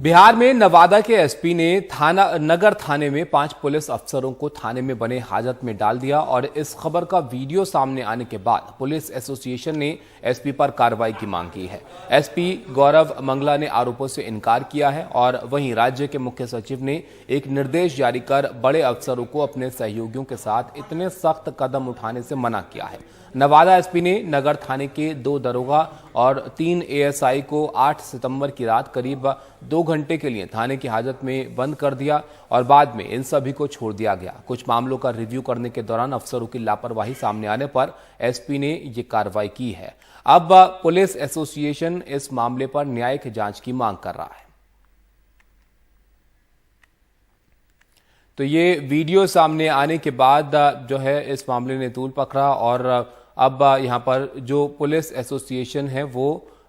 बिहार में नवादा के एसपी ने नगर थाने में 5 पुलिस अफसरों को थाने में बने हाजत में डाल दिया और इस खबर का वीडियो सामने आने के बाद पुलिस एसोसिएशन ने एसपी पर कार्रवाई की मांग की है। एसपी गौरव मंगला ने आरोपों से इनकार किया है और वहीं राज्य के मुख्य सचिव ने एक निर्देश जारी कर बड़े अफसरों को अपने सहयोगियों के साथ इतने सख्त कदम उठाने से मना किया है। नवादा एसपी ने नगर थाने के 2 दरोगा और 3 एएसआई को 8 सितंबर की रात करीब 2 घंटे के लिए थाने की हाजत में बंद कर दिया और बाद में इन सभी को छोड़ दिया गया। कुछ मामलों का रिव्यू करने के दौरान अफसरों की लापरवाही सामने आने पर एसपी ने ये कार्रवाई की है। अब पुलिस एसोसिएशन इस मामले पर न्यायिक जांच की मांग कर रहा है। तो ये वीडियो सामने आने के बाद जो है इस मामले ने तूल पकड़ा और अब यहां पर जो पुलिस एसोसिएशन है वो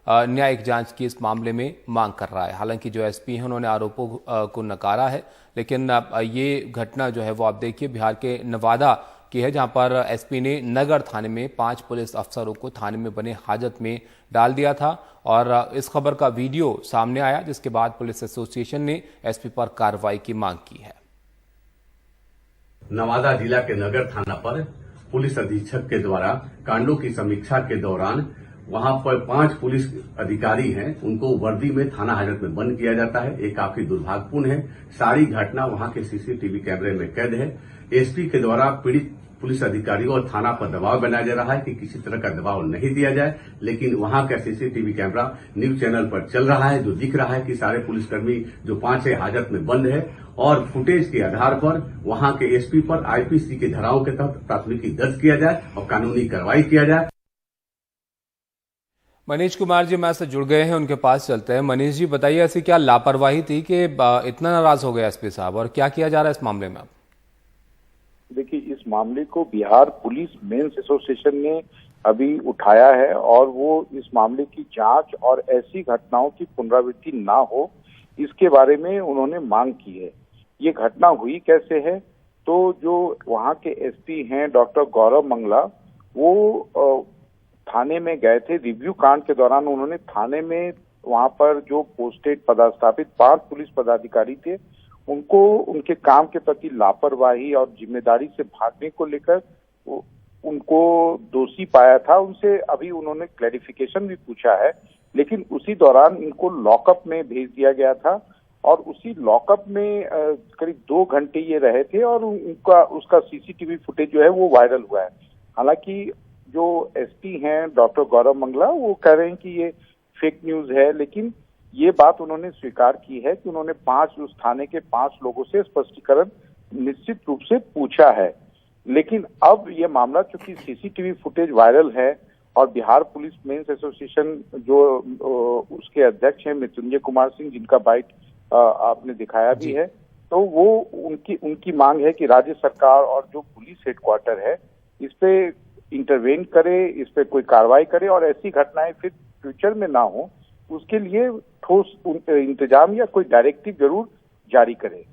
न्यायिक जांच की इस मामले में मांग कर रहा है। हालांकि जो एसपी हैं उन्होंने आरोपों को नकारा है, लेकिन ये घटना जो है वो आप देखिए बिहार के नवादा की है, जहां पर एसपी ने नगर थाने में 5 पुलिस अफसरों को थाने में बने हाजत में डाल दिया था और इस खबर का वीडियो सामने आया, जिसके बाद पुलिस एसोसिएशन ने एसपी पर कार्रवाई की मांग की है। नवादा जिला के नगर थाना पर पुलिस अधीक्षक के द्वारा कांडों की समीक्षा के दौरान वहां पर 5 पुलिस अधिकारी हैं, उनको वर्दी में थाना हाजत में बंद किया जाता है। ये काफी दुर्भाग्यपूर्ण है। सारी घटना वहां के सीसीटीवी कैमरे में कैद है। एसपी के द्वारा पीड़ित पुलिस अधिकारियों और थाना पर दबाव बनाया जा रहा है कि किसी तरह का दबाव नहीं दिया जाए, लेकिन वहां का सीसीटीवी कैमरा न्यूज चैनल पर चल रहा है, जो दिख रहा है कि सारे पुलिसकर्मी जो 5 है हाजत में बंद है और फुटेज के आधार पर वहां के एसपी पर आईपीसी की धाराओं के तहत प्राथमिकी दर्ज किया जाए और कानूनी कार्रवाई किया जाए। मनीष कुमार जी हमारे से जुड़ गए हैं, उनके पास चलते हैं। मनीष जी बताइए, ऐसी क्या लापरवाही थी कि इतना नाराज हो गया एसपी साहब, और क्या किया जा रहा है इस मामले में? देखिए, इस मामले को बिहार पुलिस मेंस एसोसिएशन ने अभी उठाया है और वो इस मामले की जांच और ऐसी घटनाओं की पुनरावृत्ति ना हो, इसके बारे में उन्होंने मांग की है। ये घटना हुई कैसे है, तो जो वहां के एसपी हैं डॉक्टर गौरव मंगला, वो थाने में गए थे। रिव्यू कांड के दौरान उन्होंने थाने में वहां पर जो पोस्टेड पदस्थापित 5 पुलिस पदाधिकारी थे, उनको उनके काम के प्रति लापरवाही और जिम्मेदारी से भागने को लेकर उनको दोषी पाया था। उनसे अभी उन्होंने क्लैरिफिकेशन भी पूछा है, लेकिन उसी दौरान इनको लॉकअप में भेज दिया गया था और उसी लॉकअप में करीब 2 घंटे ये रहे थे और उसका सीसीटीवी फुटेज जो है वो वायरल हुआ है। हालांकि जो एसपी हैं डॉक्टर गौरव मंगला, वो कह रहे हैं कि ये फेक न्यूज है, लेकिन ये बात उन्होंने स्वीकार की है कि उन्होंने उस थाने के 5 लोगों से स्पष्टीकरण निश्चित रूप से पूछा है। लेकिन अब ये मामला चूंकि सीसीटीवी फुटेज वायरल है और बिहार पुलिस मेंस एसोसिएशन जो उसके अध्यक्ष हैं मृत्युंजय कुमार सिंह, जिनका बाइट आपने दिखाया भी है, तो वो उनकी मांग है कि राज्य सरकार और जो पुलिस हेडक्वार्टर है इस पे इंटरवेन करे, इस पे कोई कार्रवाई करे और ऐसी घटनाएं फिर फ्यूचर में ना हो, उसके लिए ठोस इंतजाम या कोई डायरेक्टिव जरूर जारी करे।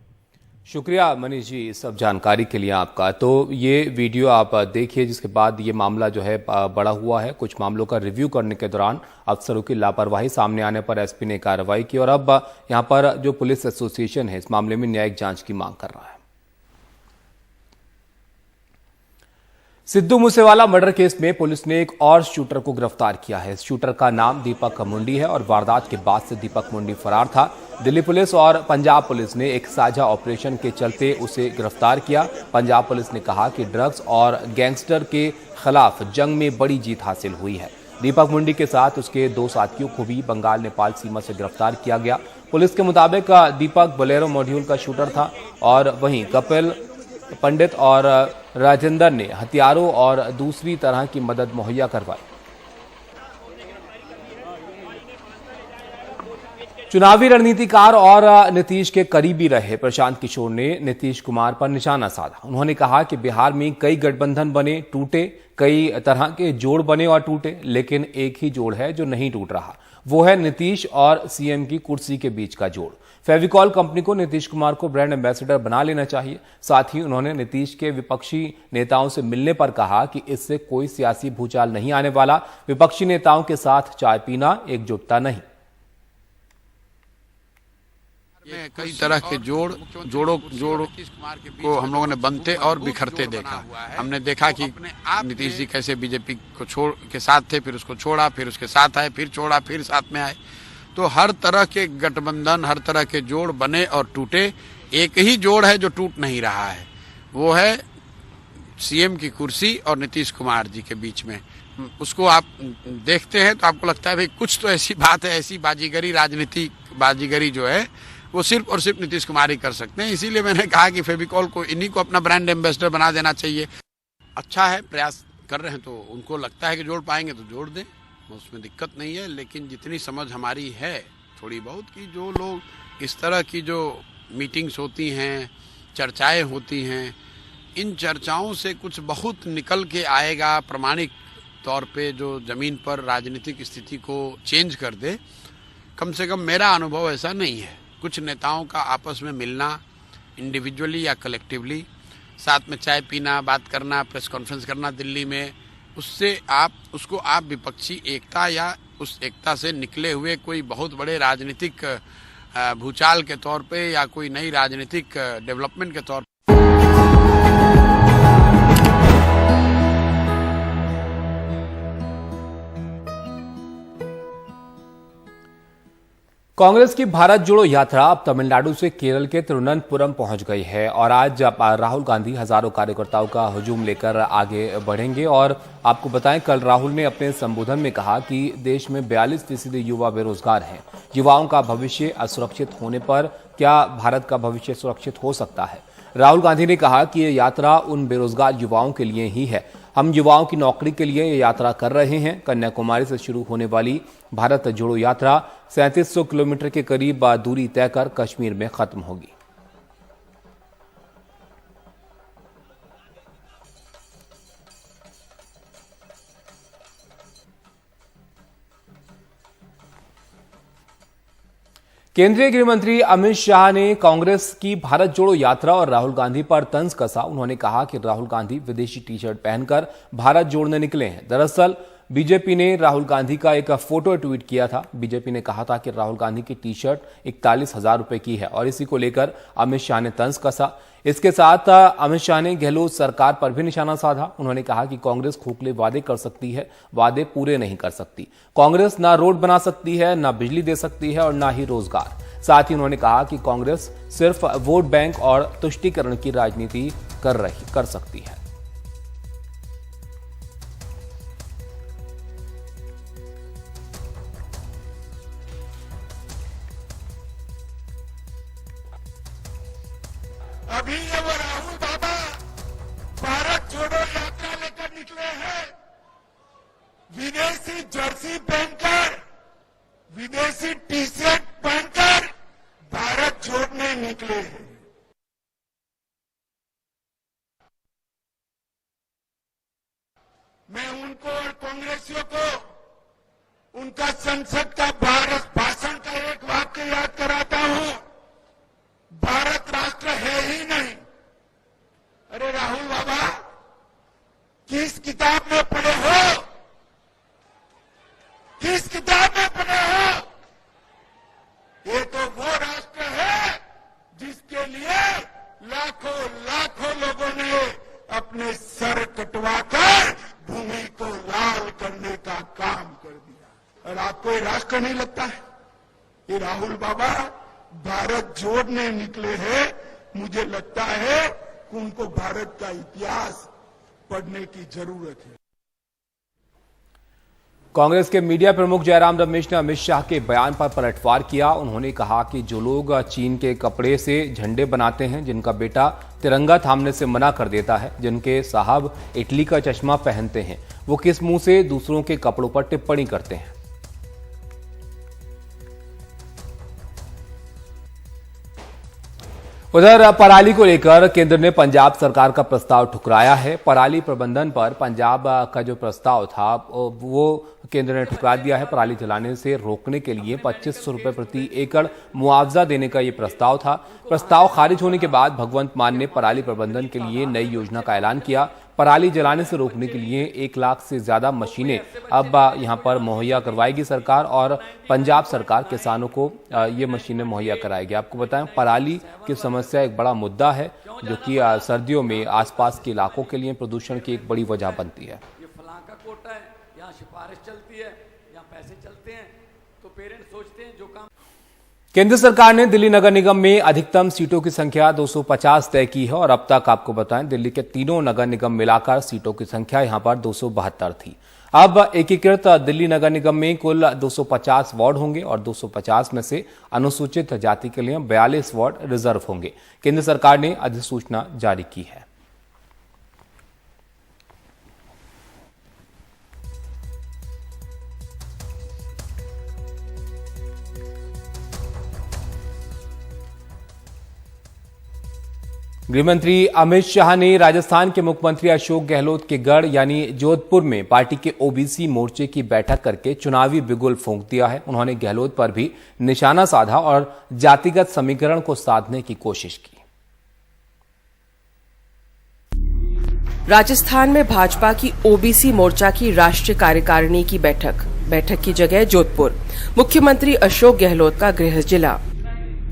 शुक्रिया मनीष जी इस सब जानकारी के लिए आपका। तो ये वीडियो आप देखिए, जिसके बाद ये मामला जो है बड़ा हुआ है। कुछ मामलों का रिव्यू करने के दौरान अफसरों की लापरवाही सामने आने पर एसपी ने कार्रवाई की और अब यहां पर जो पुलिस एसोसिएशन है इस मामले में न्यायिक जांच की मांग कर रहा है। सिद्धू मूसेवाला मर्डर केस में पुलिस ने एक और शूटर को गिरफ्तार किया है। इस शूटर का नाम दीपक मुंडी है और वारदात के बाद से दीपक मुंडी फरार था। दिल्ली पुलिस और पंजाब पुलिस ने एक साझा ऑपरेशन के चलते उसे गिरफ्तार किया। पंजाब पुलिस ने कहा कि ड्रग्स और गैंगस्टर के खिलाफ जंग में बड़ी जीत हासिल हुई है। दीपक मुंडी के साथ उसके 2 साथियों को भी बंगाल नेपाल सीमा से गिरफ्तार किया गया। पुलिस के मुताबिक दीपक बोलेरो मॉड्यूल का शूटर था और वहीं कपिल पंडित और राजेंद्र ने हथियारों और दूसरी तरह की मदद मुहैया करवाई। चुनावी रणनीतिकार और नीतीश के करीबी रहे प्रशांत किशोर ने नीतीश कुमार पर निशाना साधा। उन्होंने कहा कि बिहार में कई गठबंधन बने, टूटे, कई तरह के जोड़ बने और टूटे, लेकिन एक ही जोड़ है जो नहीं टूट रहा, वो है नीतीश और सीएम की कुर्सी के बीच का जोड़। फेविकॉल कंपनी को नीतीश कुमार को ब्रांड एम्बेसडर बना लेना चाहिए। साथ ही उन्होंने नीतीश के विपक्षी नेताओं से मिलने पर कहा कि इससे कोई सियासी भूचाल नहीं आने वाला, विपक्षी नेताओं के साथ चाय पीना एकजुटता नहीं। कई तरह के जोड़ों को हम लोगों ने बनते और बिखरते देखा। हमने देखा कि नीतीश जी कैसे बीजेपी को छोड़ के साथ थे, फिर उसको छोड़ा, फिर उसके साथ आए, फिर छोड़ा, फिर साथ में आए। तो हर तरह के गठबंधन, हर तरह के जोड़ बने और टूटे। एक ही जोड़ है जो टूट नहीं रहा है, वो है सीएम की कुर्सी और नीतीश कुमार जी के बीच में। उसको आप देखते हैं तो आपको लगता है भाई कुछ तो ऐसी बात है, ऐसी बाजीगरी, राजनीति बाजीगरी जो है वो सिर्फ और सिर्फ नीतीश कुमार ही कर सकते हैं। इसीलिए मैंने कहा कि फेविकॉल को इन्हीं को अपना ब्रांड एम्बेसडर बना देना चाहिए। अच्छा है, प्रयास कर रहे हैं तो उनको लगता है कि जोड़ पाएंगे तो जोड़ दें, उसमें दिक्कत नहीं है। लेकिन जितनी समझ हमारी है थोड़ी बहुत कि जो लोग इस तरह की जो मीटिंग्स होती हैं, चर्चाएं होती हैं, इन चर्चाओं से कुछ बहुत निकल के आएगा प्रमाणिक तौर पे जो ज़मीन पर राजनीतिक स्थिति को चेंज कर दे, कम से कम मेरा अनुभव ऐसा नहीं है। कुछ नेताओं का आपस में मिलना, इंडिविजुअली या कलेक्टिवली, साथ में चाय पीना, बात करना, प्रेस कॉन्फ्रेंस करना दिल्ली में, उससे उसको आप विपक्षी एकता या उस एकता से निकले हुए कोई बहुत बड़े राजनीतिक भूचाल के तौर पे या कोई नई राजनीतिक डेवलपमेंट के तौर कांग्रेस की भारत जोड़ो यात्रा अब तमिलनाडु से केरल के तिरुवनंतपुरम पहुंच गई है और आज राहुल गांधी हजारों कार्यकर्ताओं का हुजूम लेकर आगे बढ़ेंगे। और आपको बताएं, कल राहुल ने अपने संबोधन में कहा कि देश में 42% युवा बेरोजगार हैं। युवाओं का भविष्य असुरक्षित होने पर क्या भारत का भविष्य सुरक्षित हो सकता है? राहुल गांधी ने कहा कि ये यात्रा उन बेरोजगार युवाओं के लिए ही है। हम युवाओं की नौकरी के लिए ये यात्रा कर रहे हैं। कन्याकुमारी से शुरू होने वाली भारत जोड़ो यात्रा 3700 किलोमीटर के करीब दूरी तय कर कश्मीर में खत्म होगी। केंद्रीय गृह मंत्री अमित शाह ने कांग्रेस की भारत जोड़ो यात्रा और राहुल गांधी पर तंज कसा। उन्होंने कहा कि राहुल गांधी विदेशी टी शर्ट पहनकर भारत जोड़ने निकले हैं। दरअसल बीजेपी ने राहुल गांधी का एक फोटो ट्वीट किया था। बीजेपी ने कहा था कि राहुल गांधी की टी शर्ट 41,000 रुपए की है और इसी को लेकर अमित शाह ने तंज कसा। इसके साथ अमित शाह ने गहलोत सरकार पर भी निशाना साधा। उन्होंने कहा कि कांग्रेस खोखले वादे कर सकती है, वादे पूरे नहीं कर सकती। कांग्रेस ना रोड बना सकती है, ना बिजली दे सकती है और ना ही रोजगार। साथ ही उन्होंने कहा कि कांग्रेस सिर्फ वोट बैंक और तुष्टीकरण की राजनीति कर सकती है। अभी ये वो राहुल बाबा भारत जोड़ो यात्रा लेकर निकले हैं। विदेशी जर्सी पहनकर, विदेशी टी शर्ट पहनकर भारत जोड़ने निकले हैं। मैं उनको और कांग्रेसियों को उनका संसद का भारत भाषण का एक वाक्य याद कराता हूं। भारत राष्ट्र है ही नहीं। अरे राहुल बाबा, किस किताब में पढ़े हो? किस किताब में पढ़े हो? ये तो वो राष्ट्र है जिसके लिए लाखों लाखों लोगों ने अपने सर कटवाकर भूमि को लाल करने का काम कर दिया। और आपको ये राष्ट्र नहीं लगता है? ये राहुल बाबा भारत जोड़ने निकले हैं। मुझे लगता है कि उनको भारत का इतिहास पढ़ने की जरूरत है। कांग्रेस के मीडिया प्रमुख जयराम रमेश ने अमित शाह के बयान पर पलटवार किया। उन्होंने कहा कि जो लोग चीन के कपड़े से झंडे बनाते हैं, जिनका बेटा तिरंगा थामने से मना कर देता है, जिनके साहब इटली का चश्मा पहनते हैं, वो किस मुंह से दूसरों के कपड़ों पर टिप्पणी करते हैं? उधर पराली को लेकर केंद्र ने पंजाब सरकार का प्रस्ताव ठुकराया है। पराली प्रबंधन पर पंजाब का जो प्रस्ताव था वो केंद्र ने ठुकरा दिया है। पराली जलाने से रोकने के लिए 2500 रुपए प्रति एकड़ मुआवजा देने का ये प्रस्ताव था। प्रस्ताव खारिज होने के बाद भगवंत मान ने पराली प्रबंधन के लिए नई योजना का ऐलान किया। पराली जलाने से रोकने के लिए 1 लाख से ज्यादा मशीनें अब यहां पर मुहैया करवाएगी सरकार, और पंजाब सरकार किसानों को ये मशीनें मुहैया कराएगी। आपको बताएं, पराली की समस्या एक बड़ा मुद्दा है जो कि सर्दियों में आसपास के इलाकों के लिए प्रदूषण की एक बड़ी वजह बनती है। ये फलां का कोटा है, यहाँ सिफारिश चलती है, यहाँ पैसे चलते हैं, तो पेरेंट्स सोचते हैं जो काम। केंद्र सरकार ने दिल्ली नगर निगम में अधिकतम सीटों की संख्या 250 तय की है, और अब तक आपको बताएं दिल्ली के तीनों नगर निगम मिलाकर सीटों की संख्या यहां पर 272 थी। अब एकीकृत दिल्ली नगर निगम में कुल 250 वार्ड होंगे और 250 में से अनुसूचित जाति के लिए 42 वार्ड रिजर्व होंगे। केंद्र सरकार ने अधिसूचना जारी की है। गृहमंत्री अमित शाह ने राजस्थान के मुख्यमंत्री अशोक गहलोत के गढ़ यानी जोधपुर में पार्टी के ओबीसी मोर्चे की बैठक करके चुनावी बिगुल फूंक दिया है। उन्होंने गहलोत पर भी निशाना साधा और जातिगत समीकरण को साधने की कोशिश की। राजस्थान में भाजपा की ओबीसी मोर्चा की राष्ट्रीय कार्यकारिणी की बैठक की जगह जोधपुर, मुख्यमंत्री अशोक गहलोत का गृह जिला,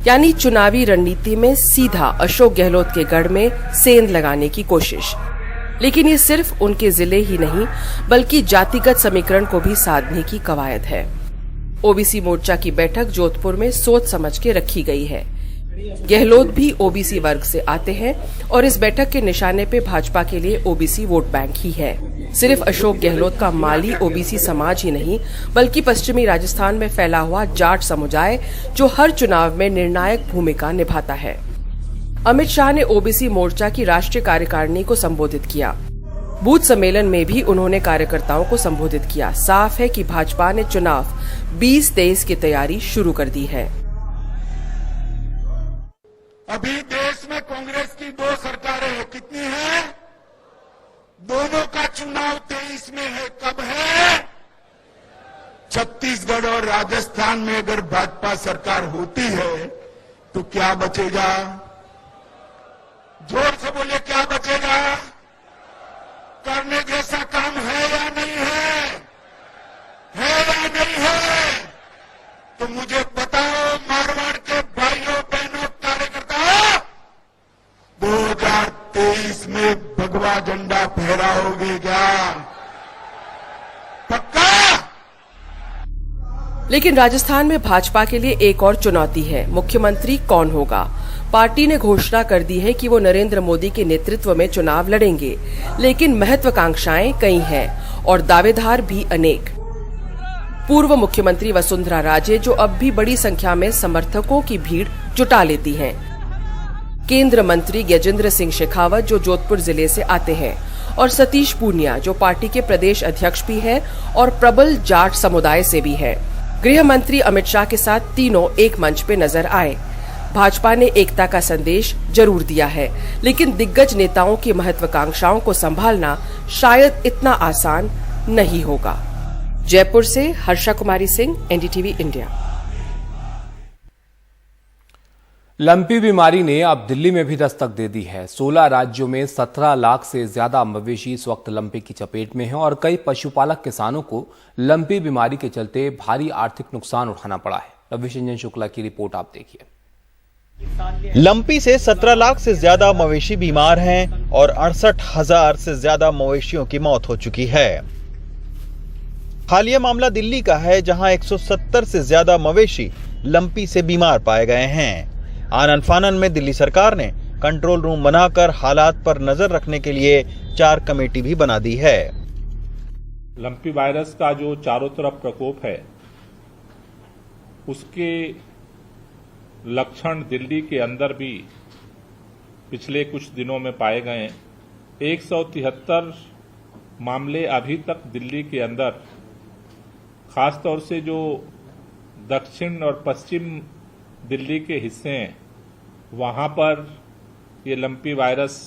यानी चुनावी रणनीति में सीधा अशोक गहलोत के गढ़ में सेंध लगाने की कोशिश। लेकिन ये सिर्फ उनके जिले ही नहीं बल्कि जातिगत समीकरण को भी साधने की कवायद है। ओबीसी मोर्चा की बैठक जोधपुर में सोच समझ के रखी गई है। गहलोत भी ओबीसी वर्ग से आते हैं और इस बैठक के निशाने पे भाजपा के लिए ओबीसी वोट बैंक ही है। सिर्फ अशोक गहलोत का माली ओबीसी समाज ही नहीं बल्कि पश्चिमी राजस्थान में फैला हुआ जाट समुदाय जो हर चुनाव में निर्णायक भूमिका निभाता है। अमित शाह ने ओबीसी मोर्चा की राष्ट्रीय कार्यकारिणी को संबोधित किया। बूथ सम्मेलन में भी उन्होंने कार्यकर्ताओं को संबोधित किया। साफ है कि भाजपा ने चुनाव 2023 की तैयारी शुरू कर दी है। अभी देश में कांग्रेस की 2 सरकारें हैं। कितनी है? दोनों का चुनाव 23 में है। कब है? छत्तीसगढ़ और राजस्थान में अगर भाजपा सरकार होती है तो क्या बचेगा? जोर से बोलिए, क्या बचेगा? करने जैसा काम है या नहीं है? है या नहीं है? तो मुझे बताओ, मारवाड़ के भाइयों बहनों कार्यकर्ताओं, 2023 में भगवा झंडा फहराओगे क्या? पक्का? लेकिन राजस्थान में भाजपा के लिए एक और चुनौती है। मुख्यमंत्री कौन होगा? पार्टी ने घोषणा कर दी है कि वो नरेंद्र मोदी के नेतृत्व में चुनाव लड़ेंगे, लेकिन महत्वाकांक्षाएं कई हैं और दावेदार भी अनेक। पूर्व मुख्यमंत्री वसुंधरा राजे जो अब भी बड़ी संख्या में समर्थकों की भीड़ जुटा लेती हैं। केंद्र मंत्री गजेंद्र सिंह शेखावत जो जोधपुर जिले से आते हैं और सतीश पूनिया जो पार्टी के प्रदेश अध्यक्ष भी है और प्रबल जाट समुदाय से भी है। गृह मंत्री अमित शाह के साथ तीनों एक मंच पे नजर आए। भाजपा ने एकता का संदेश जरूर दिया है, लेकिन दिग्गज नेताओं की महत्वाकांक्षाओं को संभालना शायद इतना आसान नहीं होगा। जयपुर से Harsha Kumari Singh, NDTV India. Lumpy बीमारी ने अब दिल्ली में भी दस्तक दे दी है। 16 राज्यों में 17 लाख से ज्यादा मवेशी इस वक्त लंपी की चपेट में हैं और कई पशुपालक किसानों को लंपी बीमारी के चलते भारी आर्थिक नुकसान उठाना पड़ा है। रविशंजन शुक्ला की रिपोर्ट आप देखिए। लंपी से 17 लाख से ज्यादा मवेशी बीमार हैं और 68,000 से ज्यादा मवेशियों की मौत हो चुकी है। हालिया मामला दिल्ली का है, जहां 170 से ज्यादा मवेशी लंपी से बीमार पाए गए हैं। आनन फानन में दिल्ली सरकार ने कंट्रोल रूम बनाकर हालात पर नजर रखने के लिए 4 कमेटी भी बना दी है। लंपी वायरस का जो चारों तरफ प्रकोप है, उसके लक्षण दिल्ली के अंदर भी पिछले कुछ दिनों में पाए गए। 173 मामले अभी तक दिल्ली के अंदर, खासतौर से जो दक्षिण और पश्चिम दिल्ली के हिस्से हैं, वहां पर ये लंपी वायरस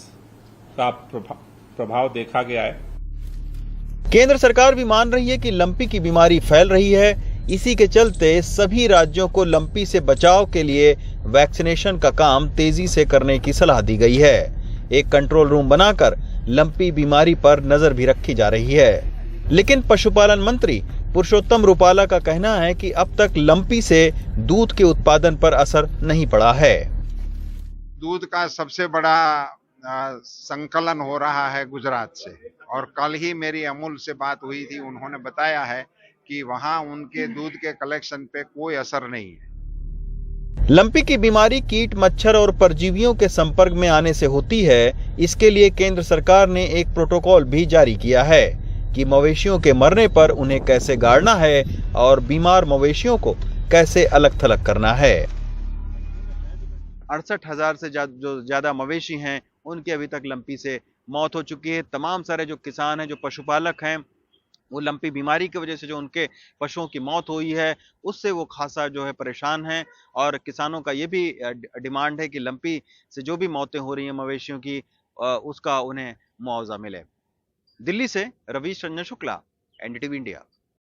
का प्रभाव देखा गया है। केंद्र सरकार भी मान रही है कि लंपी की बीमारी फैल रही है। इसी के चलते सभी राज्यों को लंपी से बचाव के लिए वैक्सीनेशन का काम तेजी से करने की सलाह दी गई है। एक कंट्रोल रूम बनाकर लंपी बीमारी पर नजर भी रखी जा रही है। लेकिन पशुपालन मंत्री पुरुषोत्तम रूपाला का कहना है कि अब तक लंपी से दूध के उत्पादन पर असर नहीं पड़ा है। दूध का सबसे बड़ा संकलन हो रहा है गुजरात से, और कल ही मेरी अमूल से बात हुई थी। उन्होंने बताया है कि वहां उनके दूध के कलेक्शन पे कोई असर नहीं है। लंपी की बीमारी कीट, मच्छर और परजीवियों के संपर्क में आने से होती है। इसके लिए केंद्र सरकार ने एक प्रोटोकॉल भी जारी किया है कि मवेशियों के मरने पर उन्हें कैसे गाड़ना है और बीमार मवेशियों को कैसे अलग थलग करना है। 68,000 से जो ज्यादा मवेशी हैं उनकी अभी तक लंपी से मौत हो चुकी है। तमाम सारे जो किसान हैं, जो पशुपालक हैं, वो लंपी बीमारी की वजह से जो उनके पशुओं की मौत हुई है उससे वो खासा जो है परेशान हैं। और किसानों का ये भी डिमांड है कि लंपी से जो भी मौतें हो रही हैं मवेशियों की, उसका उन्हें मुआवजा मिले। दिल्ली से रवीश रंजन शुक्ला, एनडीटीवी इंडिया।